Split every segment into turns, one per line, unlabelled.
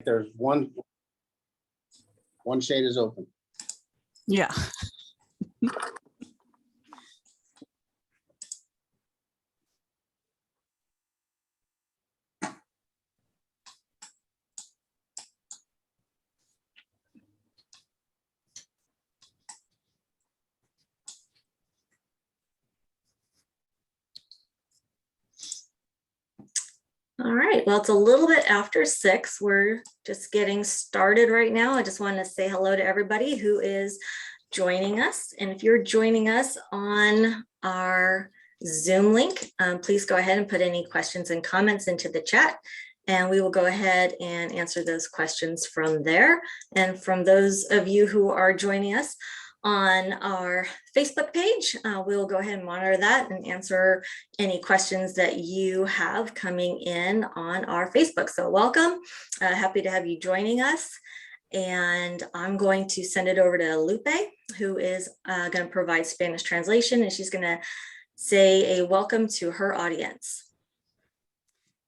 There's one shade is open.
Yeah.
All right, well, it's a little bit after 6. We're just getting started right now. I just want to say hello to everybody who is joining us. And if you're joining us on our Zoom link, please go ahead and put any questions and comments into the chat, and we will go ahead and answer those questions from there. And from those of you who are joining us on our Facebook page, we'll go ahead and monitor that and answer any questions that you have coming in on our Facebook. So welcome, happy to have you joining us. And I'm going to send it over to Lupe, who is going to provide Spanish translation, and she's going to say a welcome to her audience.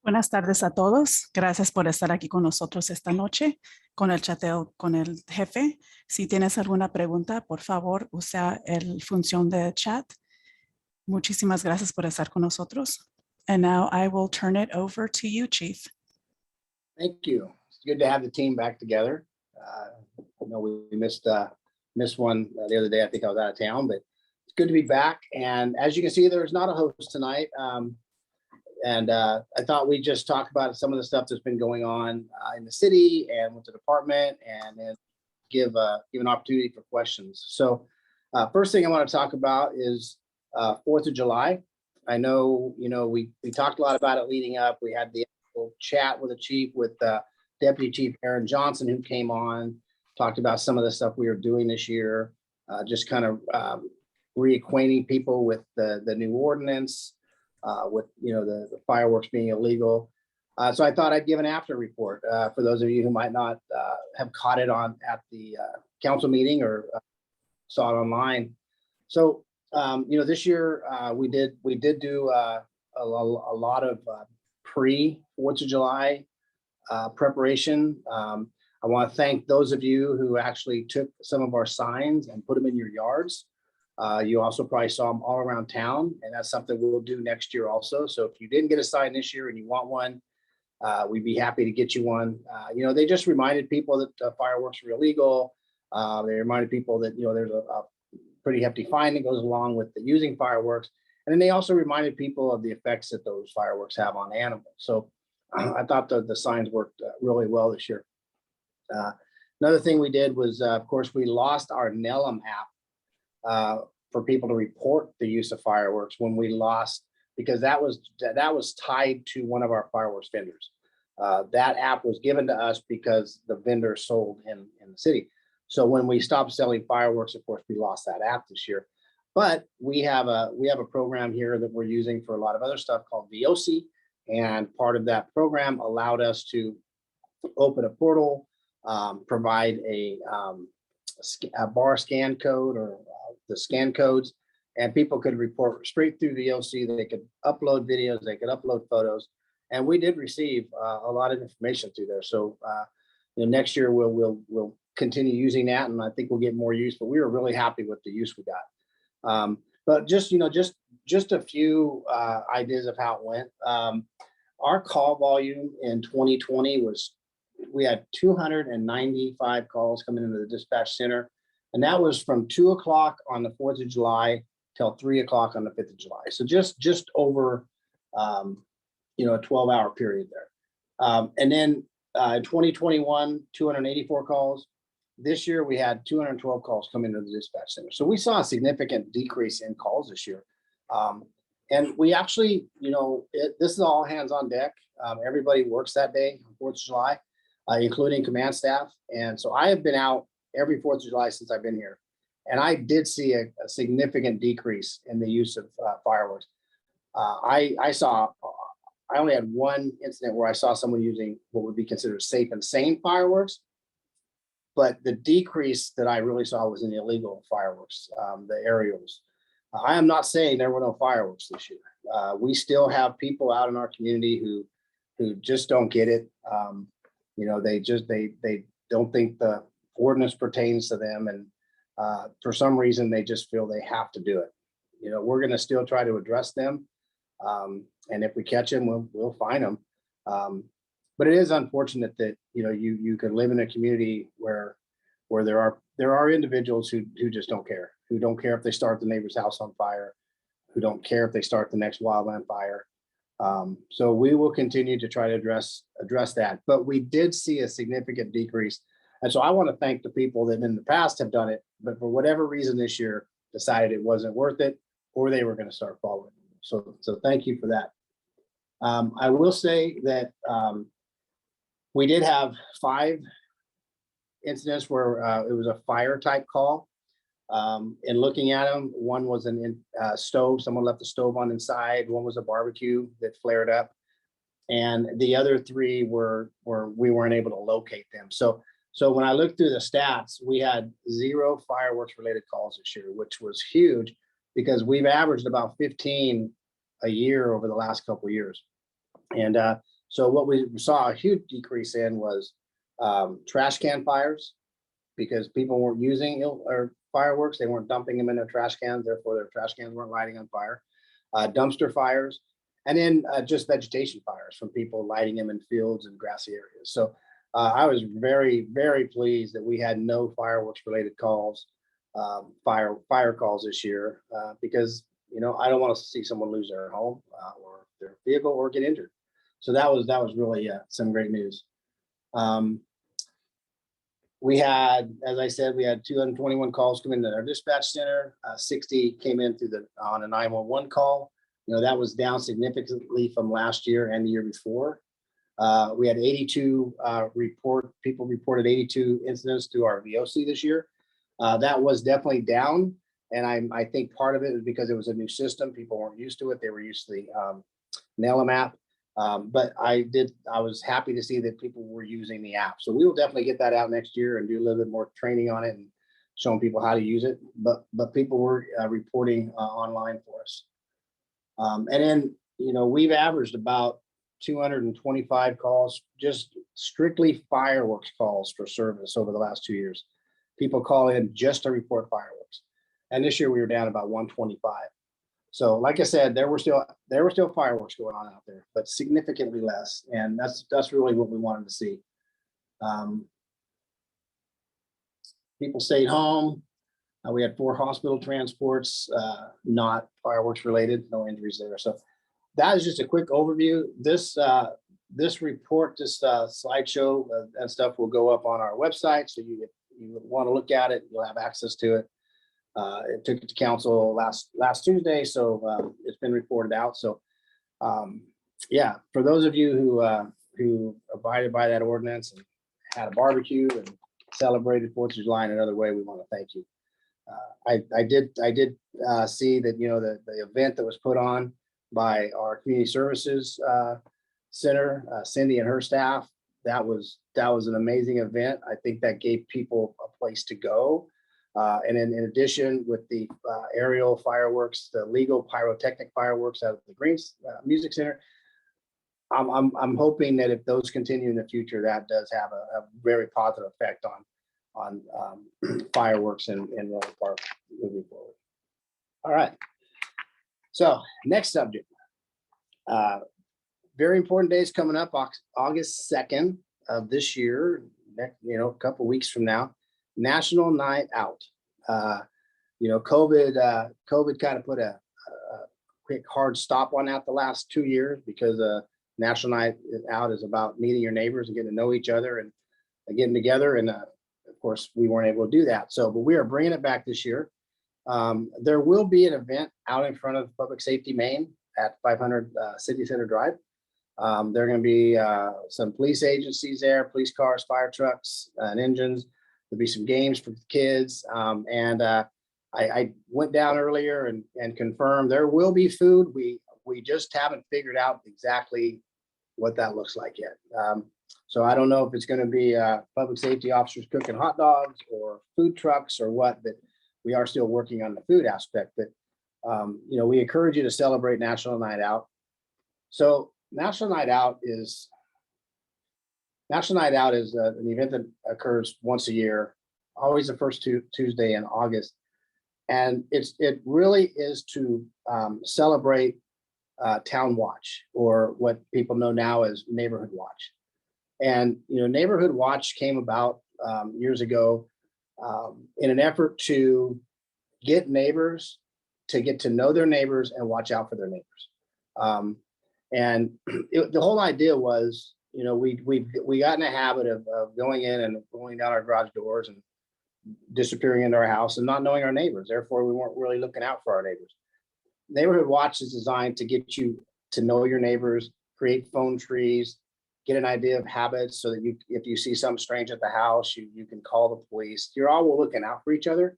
Buenas tardes a todos. Gracias por estar aquí con nosotros esta noche con el chateo con el jefe. Si tienes alguna pregunta, por favor, usa el función de chat. Muchísimas gracias por estar con nosotros. And now I will turn it over to you, Chief.
Thank you. It's good to have the team back together. I know we missed one the other day. I think I was out of town, but it's good to be back. And as you can see, there's not a host tonight. I thought we'd just talk about some of the stuff that's been going on in the city and with the department, and then give an opportunity for questions. So first thing I want to talk about is 4th of July. I know, we talked a lot about it leading up. We had the chat with the chief, with Deputy Chief Aaron Johnson, who came on, talked about some of the stuff we were doing this year, just kind of reacquainting people with the new ordinance, with the fireworks being illegal. So I thought I'd give an after report for those of you who might not have caught it at the council meeting or saw it online. So this year we did do a lot of pre 4th of July preparation. I want to thank those of you who actually took some of our signs and put them in your yards. You also probably saw them all around town, and that's something we'll do next year also. So if you didn't get a sign this year and you want one, we'd be happy to get you one. They just reminded people that fireworks were illegal. They reminded people that, there's a pretty hefty fine that goes along with the using fireworks. And then they also reminded people of the effects that those fireworks have on animals. So I thought the signs worked really well this year. Another thing we did was, of course, we lost our NELM app for people to report the use of fireworks when we lost, because that was tied to one of our fireworks vendors. That app was given to us because the vendor sold in the city. So when we stopped selling fireworks, of course, we lost that app this year. But we have a program here that we're using for a lot of other stuff called VOC, and part of that program allowed us to open a portal, provide a bar scan code or the scan codes, and people could report straight through the VOC. They could upload videos, they could upload photos, and we did receive a lot of information through there. So next year we'll continue using that, and I think we'll get more use. But we were really happy with the use we got. But just a few ideas of how it went. Our call volume in 2020 we had 295 calls coming into the dispatch center, and that was from 2 o'clock on the 4th of July till 3 o'clock on the 5th of July. So just over a 12-hour period there. And then in 2021, 284 calls. This year we had 212 calls come into the dispatch center. So we saw a significant decrease in calls this year. And we actually, this is all hands on deck. Everybody works that day on 4th of July, including command staff. And so I have been out every 4th of July since I've been here. And I did see a significant decrease in the use of fireworks. I only had one incident where I saw someone using what would be considered safe and sane fireworks. But the decrease that I really saw was in the illegal fireworks, the aerials. I am not saying there were no fireworks this year. We still have people out in our community who just don't get it. they don't think the ordinance pertains to them, and for some reason they just feel they have to do it. We're going to still try to address them, and if we catch them, we'll fine them. But it is unfortunate that you could live in a community where there are individuals who just don't care, who don't care if they start the neighbor's house on fire, who don't care if they start the next wildland fire. So we will continue to try to address that. But we did see a significant decrease. And so I want to thank the people that in the past have done it, but for whatever reason this year decided it wasn't worth it, or they were going to start following. So thank you for that. I will say that we did have 5 incidents where it was a fire type call. And looking at them, one was a stove. Someone left the stove on inside. One was a barbecue that flared up. And the other 3 were we weren't able to locate them. So when I looked through the stats, we had 0 fireworks related calls this year, which was huge because we've averaged about 15 a year over the last couple of years. And so what we saw a huge decrease in was trash can fires, because people weren't using fireworks. They weren't dumping them in their trash cans. Therefore, their trash cans weren't lighting on fire. Dumpster fires, and then just vegetation fires from people lighting them in fields and grassy areas. So I was very, very pleased that we had no fireworks related calls, fire calls this year, because I don't want to see someone lose their home or their vehicle or get injured. So that was really some great news. We had, as I said, we had 221 calls come into our dispatch center. 60 came in on a 911 call. That was down significantly from last year and the year before. We had 82 people reported 82 incidents through our VOC this year. That was definitely down, and I think part of it is because it was a new system. People weren't used to it. They were used to the NAILM app. But I was happy to see that people were using the app. So we will definitely get that out next year and do a little bit more training on it and showing people how to use it. But people were reporting online for us. And then, we've averaged about 225 calls, just strictly fireworks calls for service over the last 2 years. People call in just to report fireworks. And this year we were down about 125. So like I said, there were still fireworks going on out there, but significantly less. And that's really what we wanted to see. People stayed home. We had 4 hospital transports, not fireworks related, no injuries there. So that is just a quick overview. This report, this slideshow and stuff will go up on our website. So if you want to look at it, you'll have access to it. It took it to council last Tuesday, so it's been reported out. So yeah, for those of you who abided by that ordinance and had a barbecue and celebrated 4th of July in another way, we want to thank you. I did see that the event that was put on by our community services center, Cindy and her staff, that was an amazing event. I think that gave people a place to go. And in addition, with the aerial fireworks, the legal pyrotechnic fireworks out of the Greens Music Center, I'm hoping that if those continue in the future, that does have a very positive effect on fireworks in Rohnert Park moving forward. All right. So next subject. Very important days coming up, August 2nd of this year, a couple of weeks from now. National Night Out. COVID kind of put a quick hard stop on that the last 2 years, because National Night Out is about meeting your neighbors and getting to know each other and getting together. And of course, we weren't able to do that. But we are bringing it back this year. There will be an event out in front of Public Safety Main at 500 City Center Drive. There are going to be some police agencies there, police cars, fire trucks, and engines. There'll be some games for the kids. I went down earlier and confirmed there will be food. We just haven't figured out exactly what that looks like yet. So I don't know if it's going to be public safety officers cooking hot dogs or food trucks or what, but we are still working on the food aspect. But we encourage you to celebrate National Night Out. So National Night Out is National Night Out is an event that occurs once a year, always the first Tuesday in August. And it really is to celebrate Town Watch, or what people know now as Neighborhood Watch. And, Neighborhood Watch came about years ago in an effort to get neighbors to get to know their neighbors and watch out for their neighbors. The whole idea was, we got in a habit of going in and going down our garage doors and disappearing into our house and not knowing our neighbors. Therefore, we weren't really looking out for our neighbors. Neighborhood Watch is designed to get you to know your neighbors, create phone trees, get an idea of habits, so that if you see something strange at the house, you can call the police. You're all looking out for each other.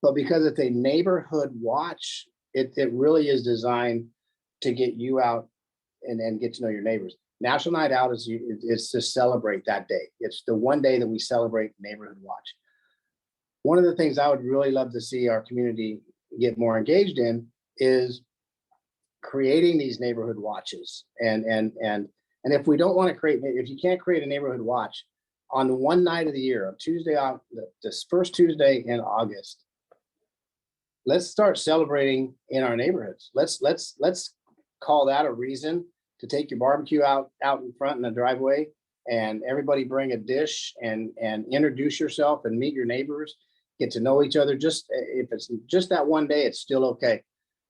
But because it's a neighborhood watch, it really is designed to get you out and get to know your neighbors. National Night Out is to celebrate that day. It's the one day that we celebrate Neighborhood Watch. One of the things I would really love to see our community get more engaged in is creating these neighborhood watches. And if we don't want to if you can't create a neighborhood watch on the one night of the year, on Tuesday, this first Tuesday in August, let's start celebrating in our neighborhoods. Let's call that a reason to take your barbecue out in front in the driveway, and everybody bring a dish and introduce yourself and meet your neighbors, get to know each other. Just if it's just that one day, it's still okay,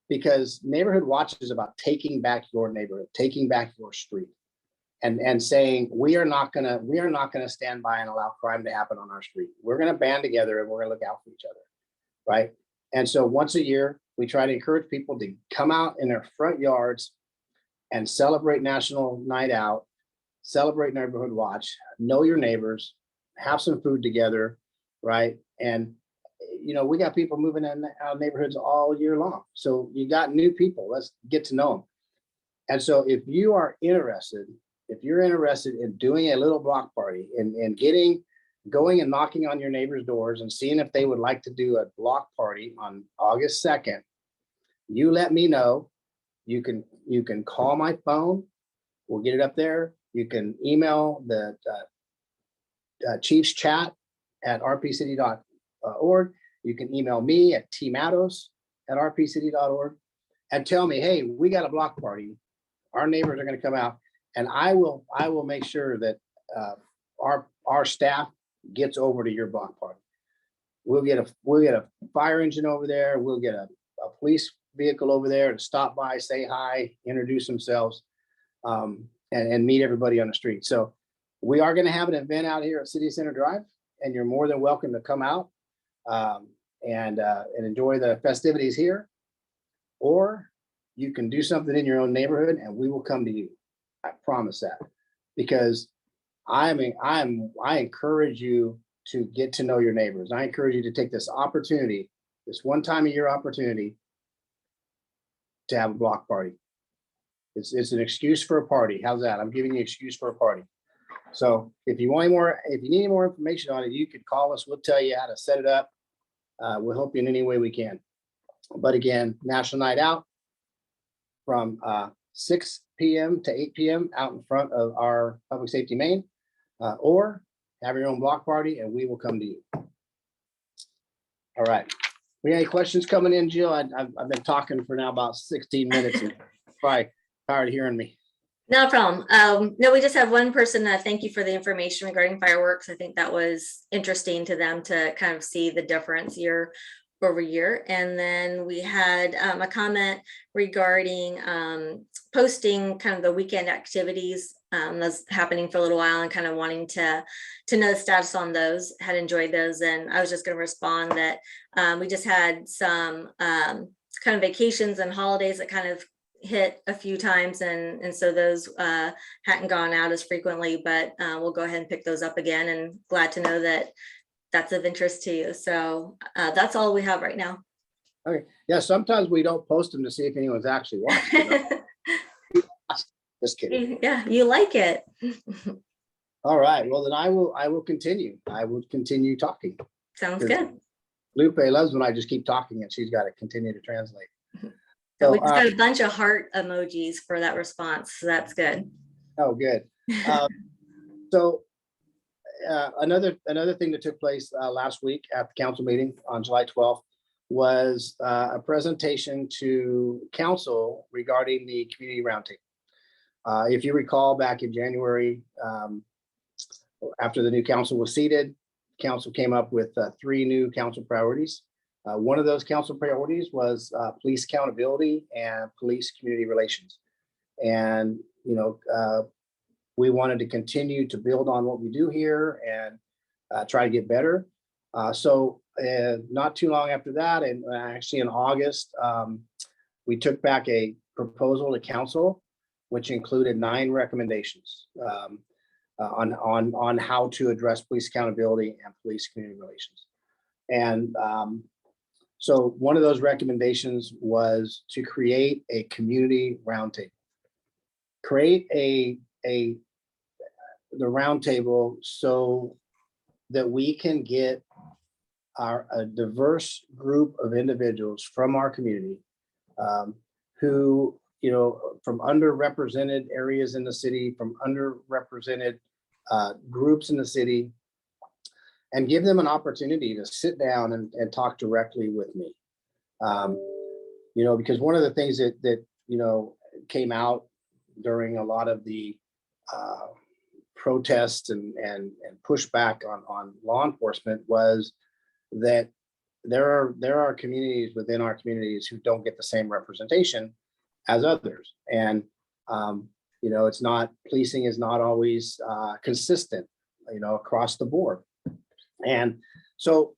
because Neighborhood Watch is about taking back your neighborhood, taking back your street, and saying we are not gonna stand by and allow crime to happen on our street. We're gonna band together and we're gonna look out for each other, right? And so once a year, we try to encourage people to come out in their front yards and celebrate National Night Out, celebrate Neighborhood Watch, know your neighbors, have some food together, right? And we got people moving in our neighborhoods all year long. So you got new people, let's get to know them. And so if you're interested in doing a little block party and going and knocking on your neighbors' doors and seeing if they would like to do a block party on August 2nd, you let me know. You can call my phone. We'll get it up there. You can email the Chiefs chat at rpcity.org. You can email me at tmatos@rpcity.org and tell me, hey, we got a block party. Our neighbors are going to come out, and I will make sure that our staff gets over to your block party. We'll get a fire engine over there. We'll get a police vehicle over there to stop by, say hi, introduce themselves, and meet everybody on the street. So we are going to have an event out here at City Center Drive, and you're more than welcome to come out and enjoy the festivities here, or you can do something in your own neighborhood and we will come to you. I promise that, because I encourage you to get to know your neighbors. I encourage you to take this opportunity, this one time a year opportunity, to have a block party. It's an excuse for a party. How's that? I'm giving you an excuse for a party. So if you need any more information on it, you could call us. We'll tell you how to set it up. We'll help you in any way we can. But again, National Night Out from 6 p.m. to 8 p.m. out in front of our public safety main, or have your own block party and we will come to you. All right. We got any questions coming in, Jill? I've been talking for now about 16 minutes and probably tired of hearing me.
No problem. No, we just have one person. Thank you for the information regarding fireworks. I think that was interesting to them to kind of see the difference year over year. And then we had a comment regarding posting kind of the weekend activities that's happening for a little while and kind of wanting to know the status on those. Had enjoyed those, and I was just going to respond that we just had some kind of vacations and holidays that kind of hit a few times, and so those hadn't gone out as frequently, but we'll go ahead and pick those up again, and glad to know that that's of interest to you. So that's all we have right now.
Okay. Yeah, sometimes we don't post them to see if anyone's actually watching. Just kidding.
Yeah, you like it.
All right. Well, then I will continue. I will continue talking.
Sounds good.
Lupe loves when I just keep talking and she's got to continue to translate.
So we just got a bunch of heart emojis for that response. So that's good.
Oh, good. So another thing that took place last week at the council meeting on July 12th was a presentation to council regarding the community roundtable. If you recall, back in January, after the new council was seated, council came up with 3 new council priorities. One of those council priorities was police accountability and police community relations. And, you know, we wanted to continue to build on what we do here and try to get better. So not too long after that, and actually in August, we took back a proposal to council, which included 9 recommendations on how to address police accountability and police community relations. And so one of those recommendations was to create a community roundtable. Create the roundtable so that we can get a diverse group of individuals from our community who, you know, from underrepresented areas in the city, from underrepresented groups in the city, and give them an opportunity to sit down and talk directly with me. You know, because one of the things that you know, came out during a lot of the protests and pushback on law enforcement was that there are communities within our communities who don't get the same representation as others. And, you know, policing is not always consistent, you know, across the board. And so,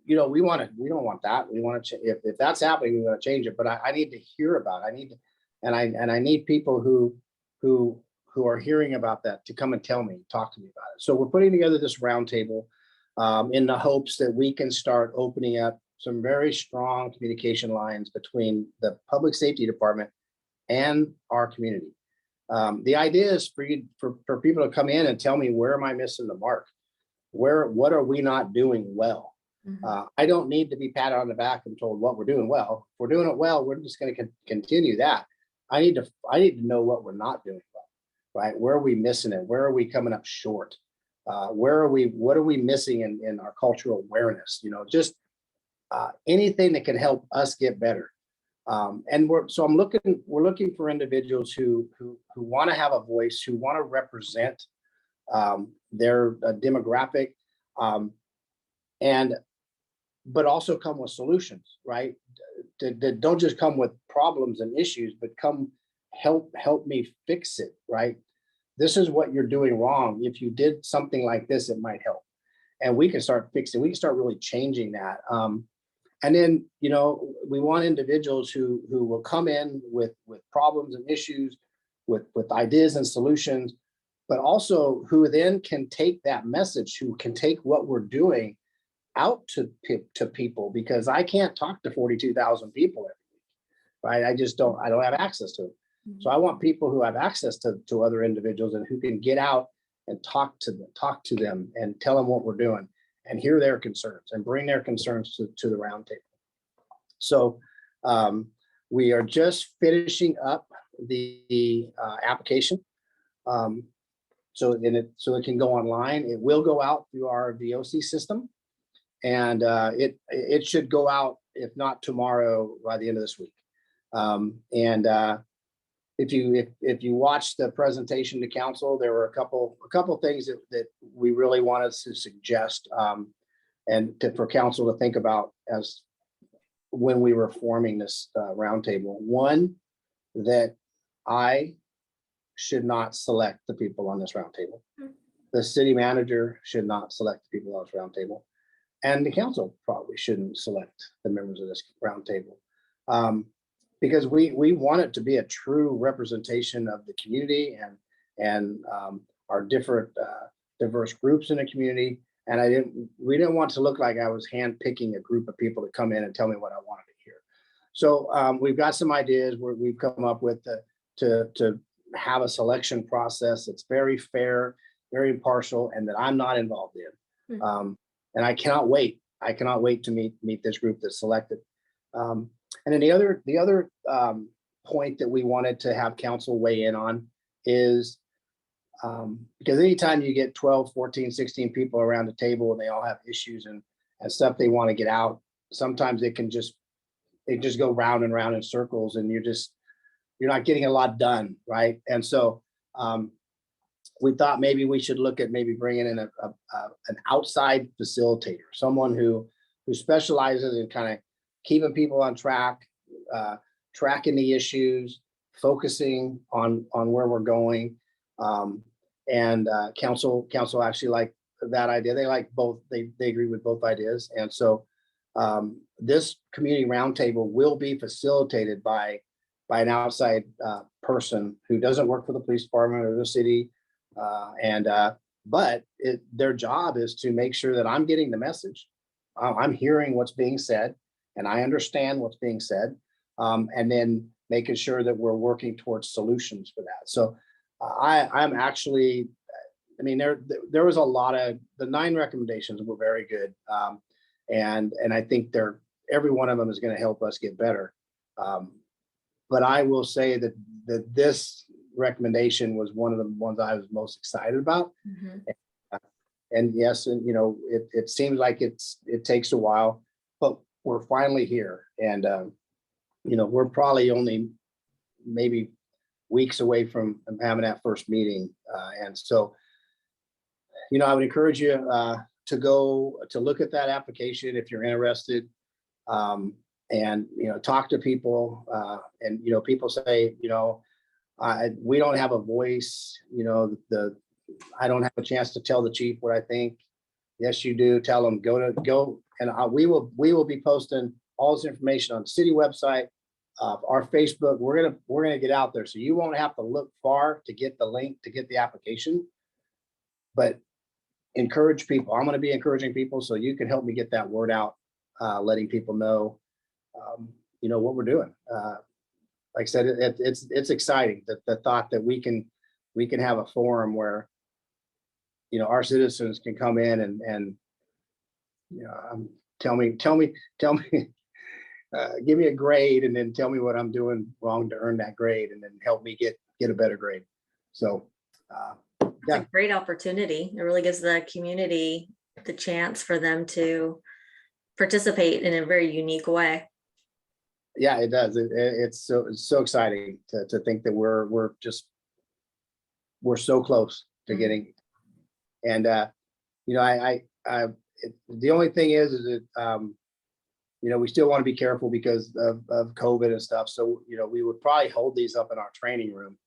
you know, we don't want that. We want to, if that's happening, we want to change it, but I need to hear about it. I need to, and I need people who are hearing about that to come and tell me, talk to me about it. So we're putting together this roundtable in the hopes that we can start opening up some very strong communication lines between the public safety department and our community. The idea is for people to come in and tell me, where am I missing the mark? What are we not doing well? I don't need to be patted on the back and told what we're doing well. If we're doing it well, we're just going to continue that. I need to know what we're not doing well, right? Where are we missing it? Where are we coming up short? What are we missing in our cultural awareness? You know, just anything that can help us get better. And we're looking for individuals who want to have a voice, who want to represent their demographic, but also come with solutions, right? That don't just come with problems and issues, but come help me fix it, right? This is what you're doing wrong. If you did something like this, it might help. And we can start fixing, we can start really changing that. And then, you know, we want individuals who will come in with problems and issues, with ideas and solutions, but also who then can take that message, who can take what we're doing out to people, because I can't talk to 42,000 people every week, right? I don't have access to it. So I want people who have access to other individuals and who can get out and talk to them and tell them what we're doing and hear their concerns and bring their concerns to the roundtable. So we are just finishing up the application. So it can go online. It will go out through our VOC system, and it should go out, if not tomorrow, by the end of this week. If you watch the presentation to council, there were a couple things that we really wanted to suggest for council to think about as when we were forming this roundtable. One, that I should not select the people on this roundtable. The city manager should not select the people on this roundtable, and the council probably shouldn't select the members of this roundtable. Because we want it to be a true representation of the community and our different diverse groups in the community. And we didn't want to look like I was handpicking a group of people to come in and tell me what I wanted to hear. So we've got some ideas where we've come up with to have a selection process that's very fair, very impartial, and that I'm not involved in. And I cannot wait. I cannot wait to meet this group that's selected. And then the other point that we wanted to have council weigh in on is Because anytime you get 12, 14, 16 people around the table and they all have issues and stuff they want to get out, sometimes they just go round and round in circles, and you're not getting a lot done, right? And so we thought maybe we should look at maybe bringing in an outside facilitator, someone who specializes in kind of keeping people on track, tracking the issues, focusing on where we're going. And council actually liked that idea. They like both. They agree with both ideas. And so this community roundtable will be facilitated by an outside person who doesn't work for the police department or the city. But their job is to make sure that I'm getting the message. I'm hearing what's being said, and I understand what's being said, and then making sure that we're working towards solutions for that. So I'm actually, I mean, there was a lot of, the 9 recommendations were very good. And I think every one of them is going to help us get better. But I will say that this recommendation was one of the ones I was most excited about.
Mhm.
And yes, and it seems like it takes a while, but we're finally here. And we're probably only maybe weeks away from having that first meeting. And so, I would encourage you to go to look at that application if you're interested, and talk to people. And people say, we don't have a voice. I don't have a chance to tell the chief what I think. Yes, you do. Tell them go, and we will be posting all this information on the city website, our Facebook. We're gonna get out there, so you won't have to look far to get the link to get the application. But encourage people. I'm going to be encouraging people, so you can help me get that word out, letting people know, what we're doing. Like I said, it's exciting, the thought that we can have a forum where our citizens can come in and tell me give me a grade, and then tell me what I'm doing wrong to earn that grade, and then help me get a better grade. So
It's a great opportunity. It really gives the community the chance for them to participate in a very unique way.
Yeah, it does. It's so exciting to think that we're so close to
Mhm.
getting. And the only thing is that we still want to be careful because of COVID and stuff. So we would probably hold these up in our training room.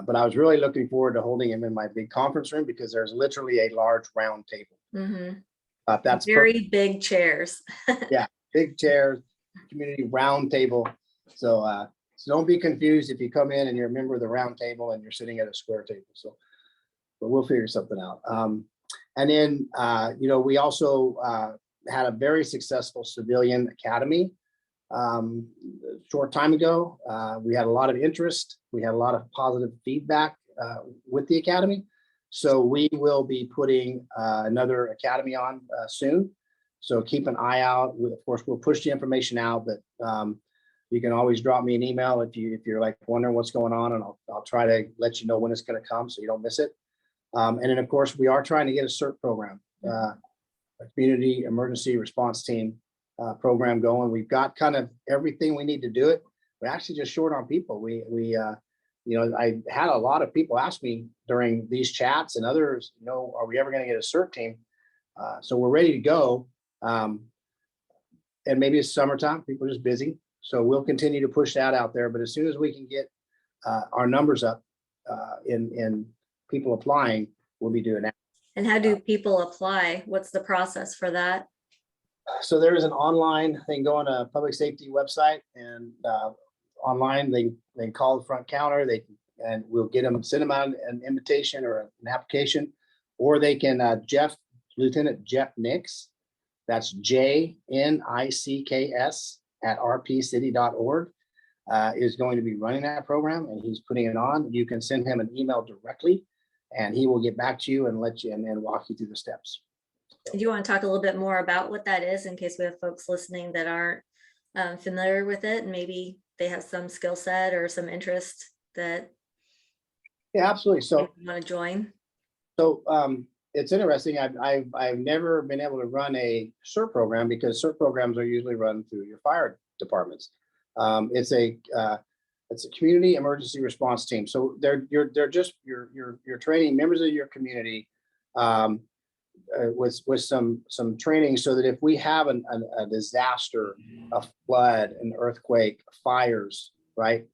But I was really looking forward to holding them in my big conference room, because there's literally a large round table.
Mhm.
That's
Very big chairs.
Yeah, big chairs, community round table. So don't be confused if you come in and you're a member of the round table and you're sitting at a square table. So, but we'll figure something out. And then we also had a very successful civilian academy a short time ago. We had a lot of interest. We had a lot of positive feedback with the academy. So we will be putting another academy on soon. So keep an eye out. Of course, we'll push the information out, but you can always drop me an email if you're like wondering what's going on, and I'll try to let you know when it's going to come so you don't miss it. And then, of course, we are trying to get a CERT program, a community emergency response team program going. We've got kind of everything we need to do it. We're actually just short on people. I had a lot of people ask me during these chats and others, are we ever going to get a CERT team? So we're ready to go. And maybe it's summertime, people are just busy. So we'll continue to push that out there. But as soon as we can get our numbers up in people applying, we'll be doing that.
And how do people apply? What's the process for that?
So there is an online thing. Go on a public safety website, and online they can call the front counter. And we'll send them out an invitation or an application, or they can Lieutenant Jeff Nix. That's JNICKS @rpcity.org is going to be running that program, and he's putting it on. You can send him an email directly, and he will get back to you and let you and walk you through the steps.
Do you want to talk a little bit more about what that is, in case we have folks listening that aren't familiar with it, and maybe they have some skill set or some interest that
Yeah, absolutely. So
if you want to join.
it's interesting. I've never been able to run a CERT program because CERT programs are usually run through your fire departments. It's a community emergency response team. So you're training members of your community with some training so that if we have a disaster, a flood, an earthquake, fires, right?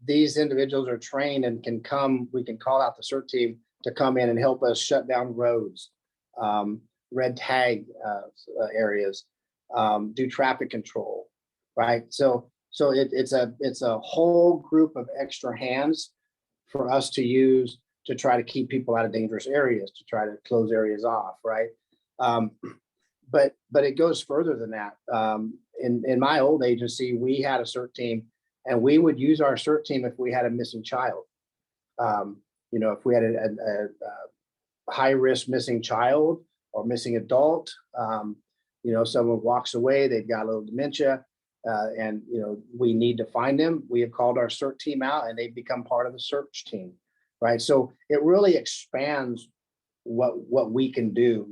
These individuals are trained and can come. We can call out the CERT team to come in and help us shut down roads, red tag areas, do traffic control, right? So it's a whole group of extra hands for us to use to try to keep people out of dangerous areas, to try to close areas off, right? But it goes further than that. In my old agency, we had a CERT team, and we would use our CERT team if we had a missing child. If we had a high risk missing child or missing adult, someone walks away, they've got a little dementia, and we need to find them. We have called our CERT team out, and they become part of the search team, right? So it really expands what we can do.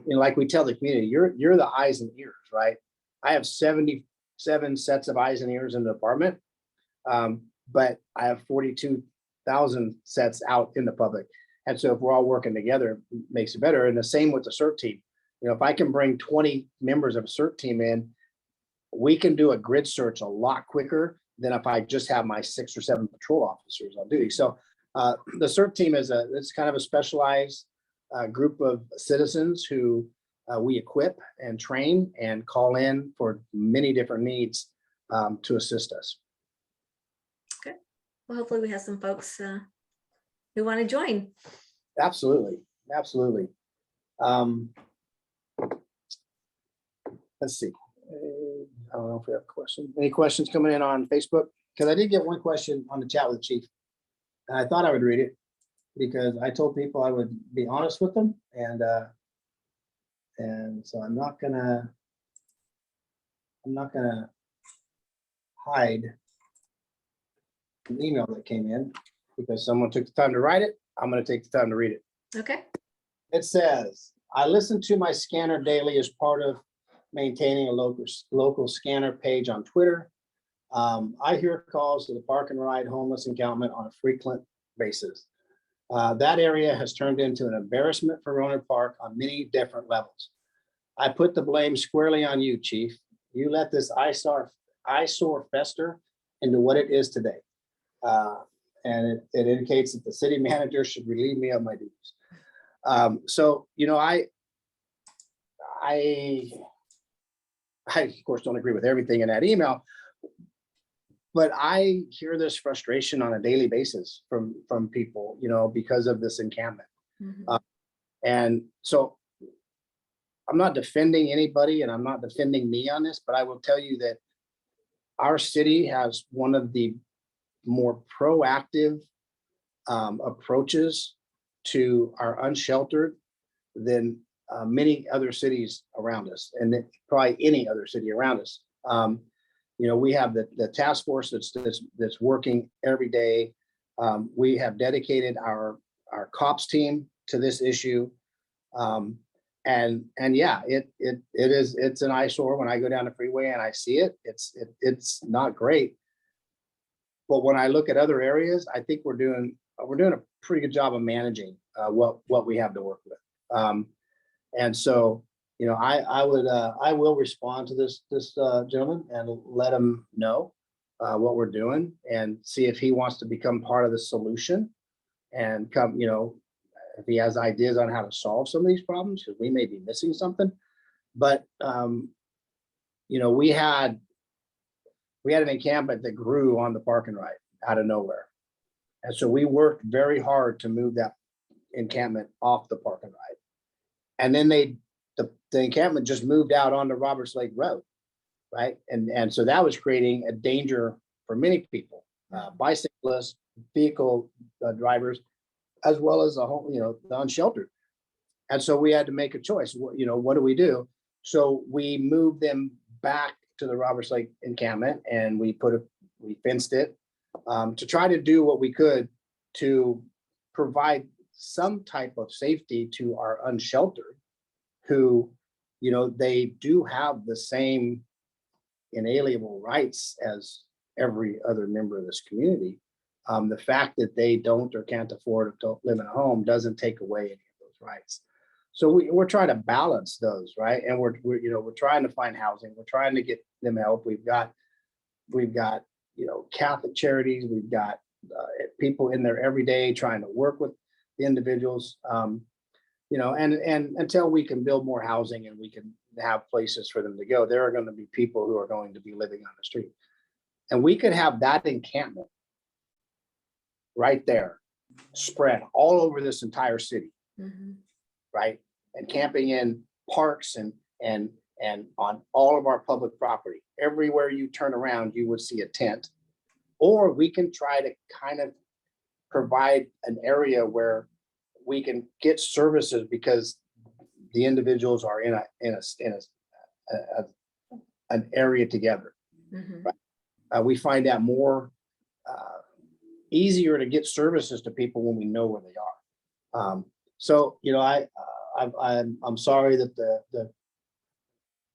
Like we tell the community, you're the eyes and ears, right? I have 77 sets of eyes and ears in the department, but I have 42,000 sets out in the public. And so if we're all working together, it makes it better. And the same with the CERT team. If I can bring 20 members of a CERT team in, we can do a grid search a lot quicker than if I just have my 6 or 7 patrol officers on duty. So the CERT team it's kind of a specialized group of citizens who we equip and train and call in for many different needs to assist us.
Okay. Well, hopefully we have some folks who want to join.
Absolutely. Let's see. I don't know if we have a question. Any questions coming in on Facebook? Because I did get one question on the chat with the chief, and I thought I would read it because I told people I would be honest with them, and so I'm not gonna hide an email that came in because someone took the time to write it. I'm going to take the time to read it.
Okay.
It says, I listen to my scanner daily as part of maintaining a local scanner page on Twitter. I hear calls to the park and ride homeless encampment on a frequent basis. That area has turned into an embarrassment for Rohnert Park on many different levels. I put the blame squarely on you, Chief. You let this eyesore fester into what it is today. And it indicates that the city manager should relieve me of my duties. So, I of course don't agree with everything in that email, but I hear this frustration on a daily basis from people, because of this encampment.
Mhm.
And so I'm not defending anybody and I'm not defending me on this, but I will tell you that our city has one of the more proactive approaches to our unsheltered than many other cities around us, and probably any other city around us. We have the task force that's working every day. We have dedicated our cops team to this issue. And yeah, it's an eyesore when I go down the freeway and I see it. It's not great. But when I look at other areas, I think we're doing a pretty good job of managing what we have to work with. And so, I will respond to this gentleman and let him know what we're doing and see if he wants to become part of the solution and come, if he has ideas on how to solve some of these problems, because we may be missing something. But we had an encampment that grew on the park and ride out of nowhere. And so we worked very hard to move that encampment off the park and ride. And then the encampment just moved out onto Roberts Lake Road, right? And so that was creating a danger for many people, bicyclists, vehicle drivers, as well as the unsheltered. And so we had to make a choice. What do we do? So we moved them back to the Roberts Lake encampment, and we fenced it. to try to do what we could to provide some type of safety to our unsheltered who, they do have the same inalienable rights as every other member of this community. The fact that they don't or can't afford to live in a home doesn't take away any of those rights. So we're trying to balance those, right? And we're trying to find housing. We're trying to get them help. We've got Catholic charities. We've got people in there every day trying to work with the individuals. And until we can build more housing and we can have places for them to go, there are going to be people who are going to be living on the street. And we could have that encampment right there, spread all over this entire city, right? And camping in parks and on all of our public property. Everywhere you turn around, you would see a tent. Or we can try to kind of provide an area where we can get services because the individuals are in an area together. Right? We find that more easier to get services to people when we know where they are. So I'm sorry that the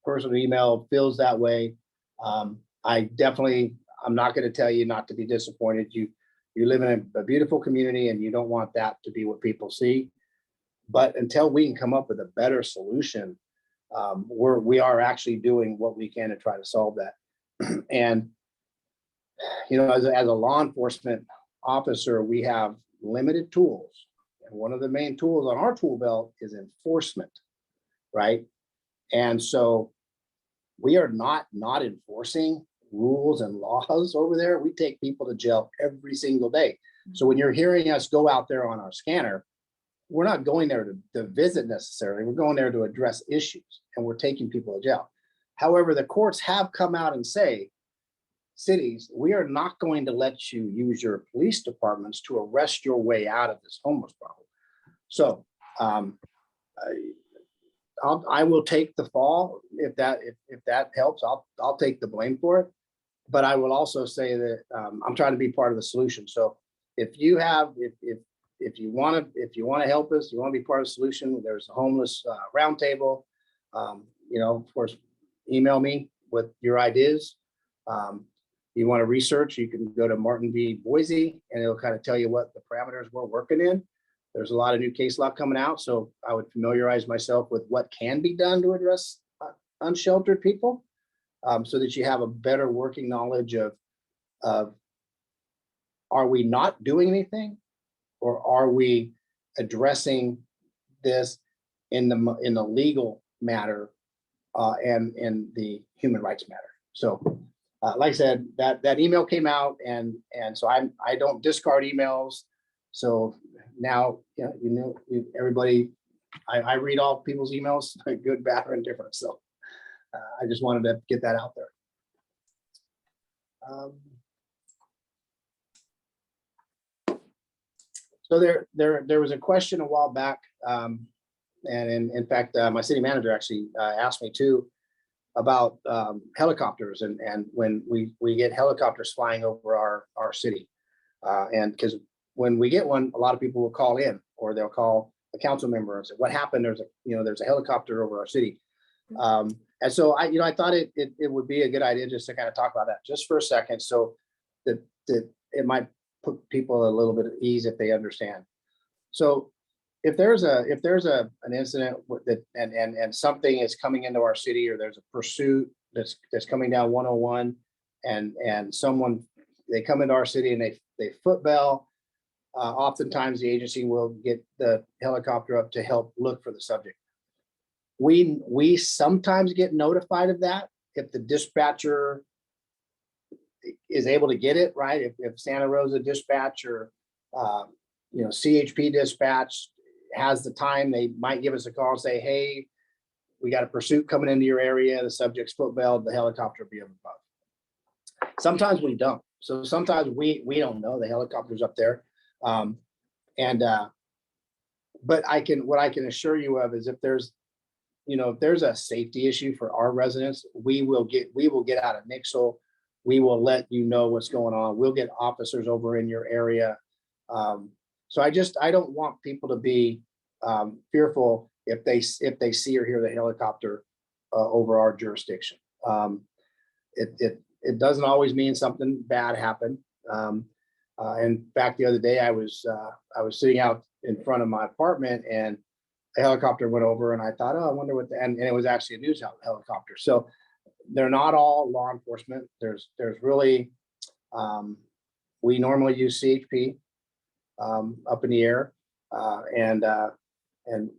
person who emailed feels that way. I'm not going to tell you not to be disappointed. You live in a beautiful community and you don't want that to be what people see. But until we can come up with a better solution, we are actually doing what we can to try to solve that. And, as a law enforcement officer, we have limited tools. And one of the main tools on our tool belt is enforcement, right? And so we are not enforcing rules and laws over there. We take people to jail every single day. So when you're hearing us go out there on our scanner, we're not going there to visit necessarily. We're going there to address issues, and we're taking people to jail. However, the courts have come out and say, cities, we are not going to let you use your police departments to arrest your way out of this homeless problem. So I will take the fall if that helps. I'll take the blame for it. But I will also say that I'm trying to be part of the solution. So if you want to help us, you want to be part of the solution, there's a homeless roundtable. Of course, email me with your ideas. You want to research, you can go to Martin v. Boise, and it'll kind of tell you what the parameters we're working in. There's a lot of new case law coming out, so I would familiarize myself with what can be done to address unsheltered people, so that you have a better working knowledge of are we not doing anything, or are we addressing this in the legal matter and in the human rights matter. So like I said, that email came out, and so I don't discard emails. So now everybody, I read all people's emails, good, bad, or indifferent. So I just wanted to get that out there. So there was a question a while back, and in fact, my city manager actually asked me too about helicopters, and when we get helicopters flying over our city, and because when we get one, a lot of people will call in, or they'll call a council member and say, "What happened? There's a helicopter over our city." And so I thought it would be a good idea just to kind of talk about that just for a second, so that it might put people a little bit at ease if they understand. So if there's an incident that and something is coming into our city, or there's a pursuit that's coming down 101, and someone, they come into our city and they footbell, oftentimes the agency will get the helicopter up to help look for the subject. We sometimes get notified of that if the dispatcher is able to get it, right? If Santa Rosa dispatch or CHP dispatch has the time, they might give us a call and say, "Hey, we got a pursuit coming into your area. The subject's footbelled, the helicopter will be up above." Sometimes we don't. So sometimes we don't know the helicopter's up there. But what I can assure you of is if there's a safety issue for our residents, we will get out of Nixle. we will let you know what's going on. We'll get officers over in your area. So I don't want people to be fearful if they see or hear the helicopter over our jurisdiction. It doesn't always mean something bad happened. In fact, the other day I was sitting out in front of my apartment and a helicopter went over, and I thought, oh, I wonder what and it was actually a news helicopter. So they're not all law enforcement. There's really we normally use CHP up in the air, and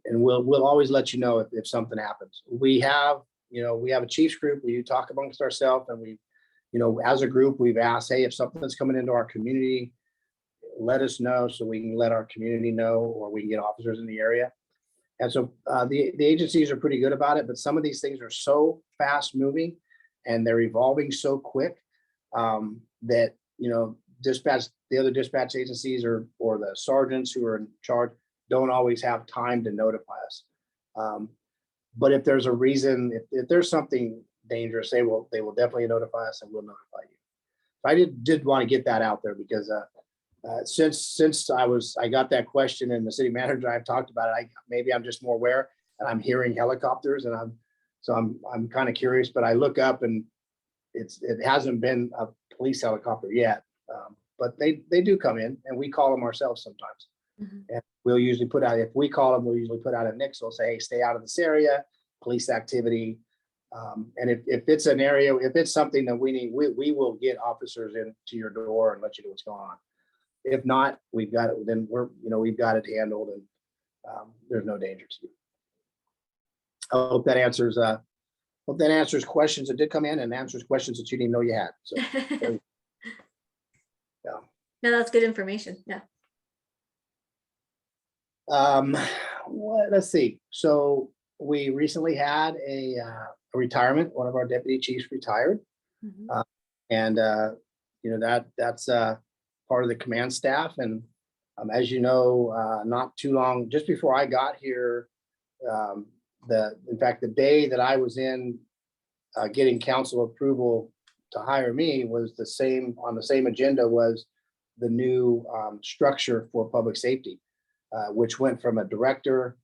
we'll always let you know if something happens. We have a chiefs group. We talk amongst ourselves, and we, as a group, we've asked, hey, if something's coming into our community, let us know so we can let our community know, or we can get officers in the area. And so the agencies are pretty good about it, but some of these things are so fast moving and they're evolving so quick that, the other dispatch agencies or the sergeants who are in charge don't always have time to notify us. But if there's a reason, if there's something dangerous, they will definitely notify us and we'll notify you. I did want to get that out there because since I got that question and the city manager, I've talked about it. Maybe I'm just more aware, and I'm hearing helicopters, and I'm kind of curious. But I look up and it hasn't been a police helicopter yet, but they do come in, and we call them ourselves sometimes. Mm-hmm. And we'll usually put out, if we call them, we'll usually put out a nixle, say, hey, stay out of this area, police activity. And if it's an area, if it's something that we need, we will get officers into your door and let you know what's going on. If not, we've got it. Then we've got it handled, and there's no danger to you. I hope that answers questions that did come in and answers questions that you didn't know you had. So, yeah.
No, that's good information. Yeah.
Let's see. So we recently had a retirement. One of our deputy chiefs retired, mm-hmm. And that's part of the command staff. And as you know, not too long, just before I got here, in fact, the day that I was in getting council approval to hire me was on the same agenda was the new structure for public safety, which went from a director,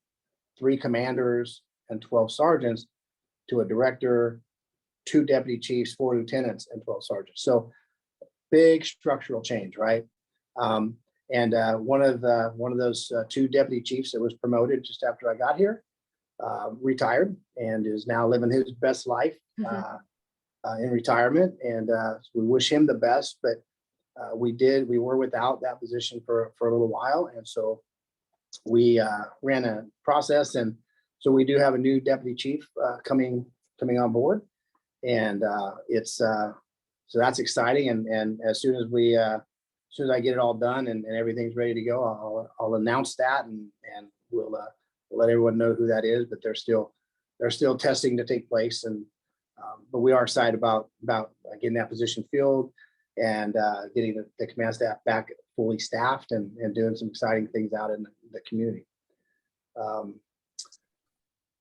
3 commanders, and 12 sergeants to a director, 2 deputy chiefs, 4 lieutenants, and 12 sergeants. So big structural change, right? And one of those 2 deputy chiefs that was promoted just after I got here retired and is now living his best life in retirement. And we wish him the best, but we were without that position for a little while. And so we ran a process. And so we do have a new deputy chief coming on board. And so that's exciting. And as soon as I get it all done and everything's ready to go, I'll announce that and we'll let everyone know who that is. But they're still testing to take place, and but we are excited about getting that position filled and getting the command staff back fully staffed and doing some exciting things out in the community.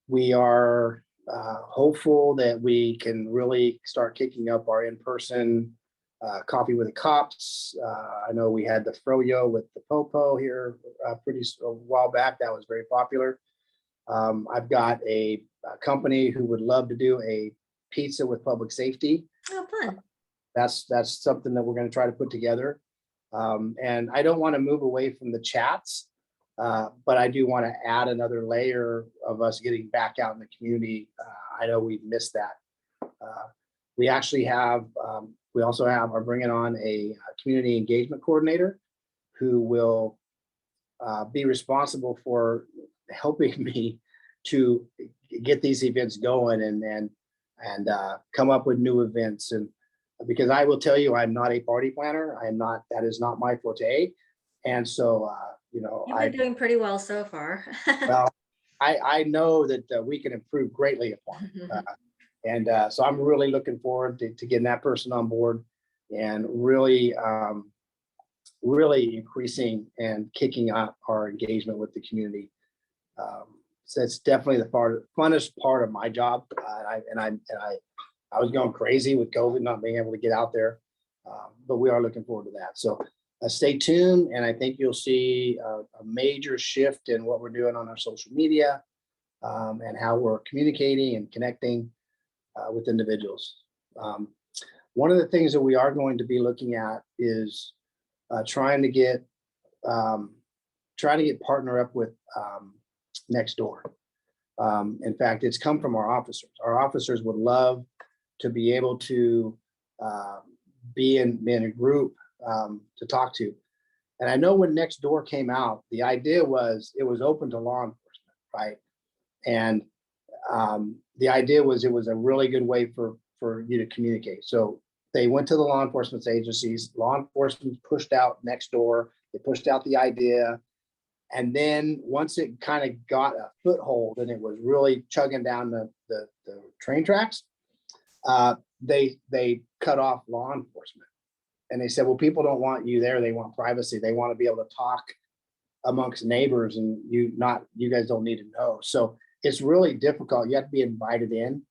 We are hopeful that we can really start kicking up our in-person coffee with the cops. I know we had the froyo with the popo here a while back. That was very popular. I've got a company who would love to do a pizza with public safety.
Oh, fun.
That's something that we're going to try to put together. And I don't want to move away from the chats, but I do want to add another layer of us getting back out in the community. I know we've missed that. We actually have, are bringing on a community engagement coordinator who will be responsible for helping me to get these events going and come up with new events. And because I will tell you, I'm not a party planner. That is not my forte. And so,
you've been doing pretty well so far.
Well, I know that we can improve greatly upon it. And so I'm really looking forward to getting that person on board and really increasing and kicking out our engagement with the community. So it's definitely the funnest part of my job. I was going crazy with COVID, not being able to get out there. But we are looking forward to that. So stay tuned, and I think you'll see a major shift in what we're doing on our social media and how we're communicating and connecting with individuals. One of the things that we are going to be looking at is trying to get partner up with Nextdoor. In fact, it's come from our officers. Our officers would love to be able to be in a group to talk to. And I know when Nextdoor came out, the idea was it was open to law enforcement, right? And the idea was it was a really good way for you to communicate. So they went to the law enforcement agencies, law enforcement pushed out Nextdoor, they pushed out the idea. And then once it kind of got a foothold and it was really chugging down the train tracks, they cut off law enforcement. And they said, well, people don't want you there. They want privacy. They want to be able to talk amongst neighbors, and you guys don't need to know. So it's really difficult. You have to be invited in.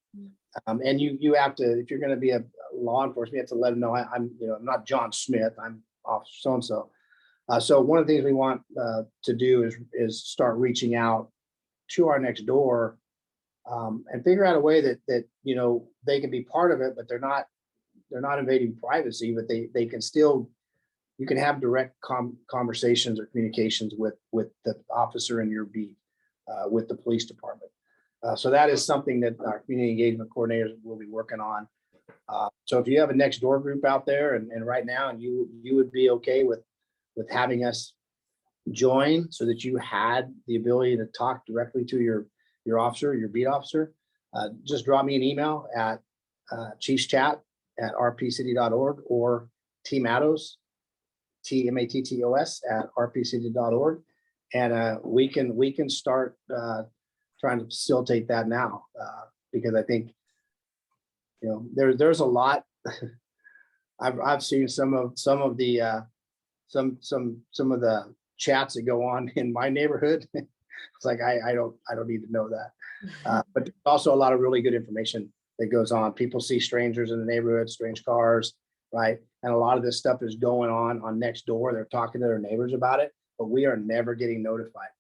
And you have to, if you're going to be a law enforcement, you have to let them know I'm not John Smith, I'm Officer so-and-so. So one of the things we want to do is start reaching out to our Nextdoor and figure out a way that they can be part of it, but they're not invading privacy, but they can still, you can have direct conversations or communications with the officer in your beat, with the police department. So that is something that our community engagement coordinators will be working on. So if you have a Nextdoor group out there and right now, and you would be okay with having us join so that you had the ability to talk directly to your officer, your beat officer, just drop me an email at chiefschat@rpcity.org or tmattos, TMATTOS @rpcity.org. And we can start trying to facilitate that now, because I think, there's a lot. I've seen some of the chats that go on in my neighborhood. It's like I don't need to know that. But there's also a lot of really good information that goes on. People see strangers in the neighborhood, strange cars, right? And a lot of this stuff is going on Nextdoor. They're talking to their neighbors about it, but we are never getting notified,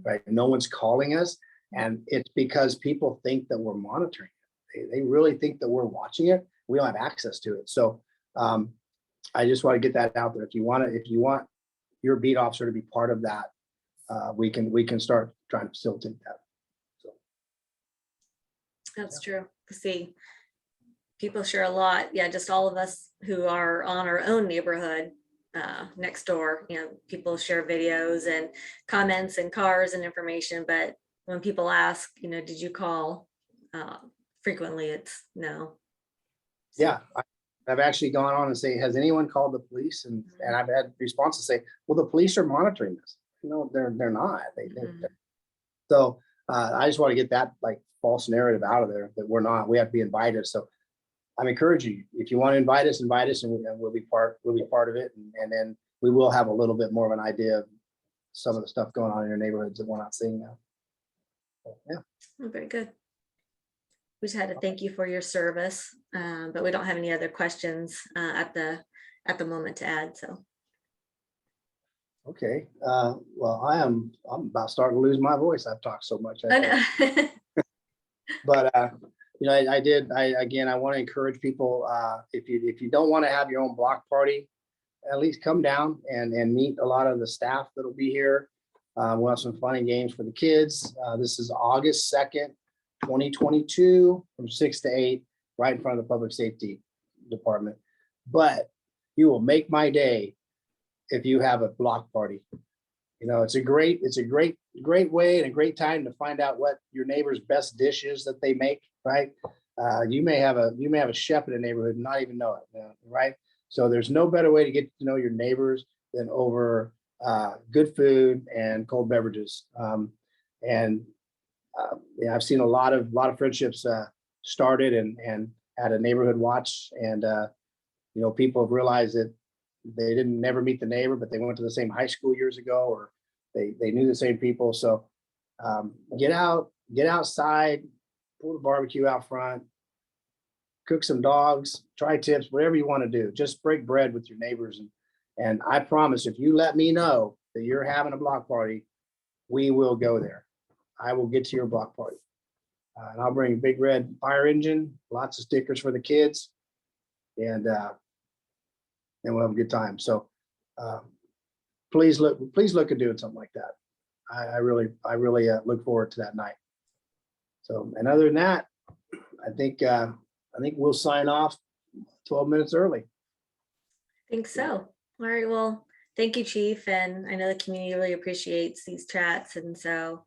right? No one's calling us, and it's because people think that we're monitoring it. They really think that we're watching it. We don't have access to it. So I just want to get that out there. If you want your beat officer to be part of that, we can start trying to facilitate that. So
That's true. See, people share a lot. Yeah, just all of us who are on our own neighborhood Nextdoor, people share videos and comments and cars and information. But when people ask, did you call? Frequently it's no.
Yeah, I've actually gone on and say, has anyone called the police? And I've had responses say, well, the police are monitoring this. No, they're not. So I just want to get that false narrative out of there that we're not. We have to be invited. So I'm encouraging you, if you want to invite us, and we'll be part of it, and then we will have a little bit more of an idea of some of the stuff going on in your neighborhoods that we're not seeing now. So, yeah.
Oh, very good. We just had to thank you for your service, but we don't have any other questions at the moment to add. So.
Okay. Well, I'm about starting to lose my voice. I've talked so much.
I know.
But I want to encourage people, if you don't want to have your own block party, at least come down and meet a lot of the staff that'll be here. We'll have some fun and games for the kids. This is August 2nd, 2022 from 6 to 8, right in front of the Public Safety Department. But you will make my day if you have a block party. It's a great way and a great time to find out what your neighbor's best dish is that they make, right? You may have a chef in the neighborhood and not even know it, right? So there's no better way to get to know your neighbors than over good food and cold beverages. I've seen a lot of friendships started and at a neighborhood watch, and people have realized that they didn't never meet the neighbor, but they went to the same high school years ago, or they knew the same people. So get outside, pull the barbecue out front, cook some dogs, tri-tips, whatever you want to do. Just break bread with your neighbors. And I promise, if you let me know that you're having a block party, we will go there. I will get to your block party. And I'll bring a big red fire engine, lots of stickers for the kids, and we'll have a good time. So please look at doing something like that. I really look forward to that night. So, and other than that, I think we'll sign off 12 minutes early.
I think so. All right, well, thank you, Chief. And I know the community really appreciates these chats. And so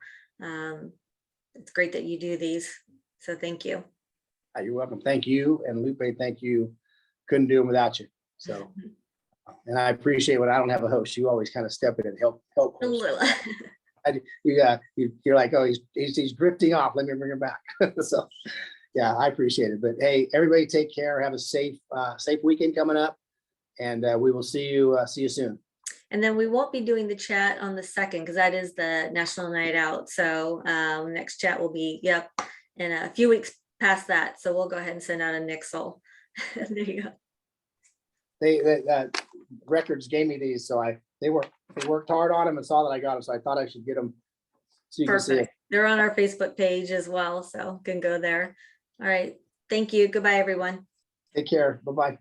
it's great that you do these. So thank you.
You're welcome. Thank you. And Lupe, thank you. Couldn't do them without you. So, and I appreciate when I don't have a host, you always kind of step in and help
A
host.
little.
You're like, oh, he's drifting off. Let me bring him back. So yeah, I appreciate it. But hey, everybody take care. Have a safe weekend coming up. And we will see you soon.
And then we won't be doing the chat on the 2nd because that is the National Night Out. So next chat will be, in a few weeks past that. So we'll go ahead and send out a nixle. There you go.
They records gave me these, so they worked hard on them and saw that I got them, so I thought I should get them so you can see it.
Perfect. They're on our Facebook page as well, so can go there. All right. Thank you. Goodbye, everyone.
Take care. Bye-bye.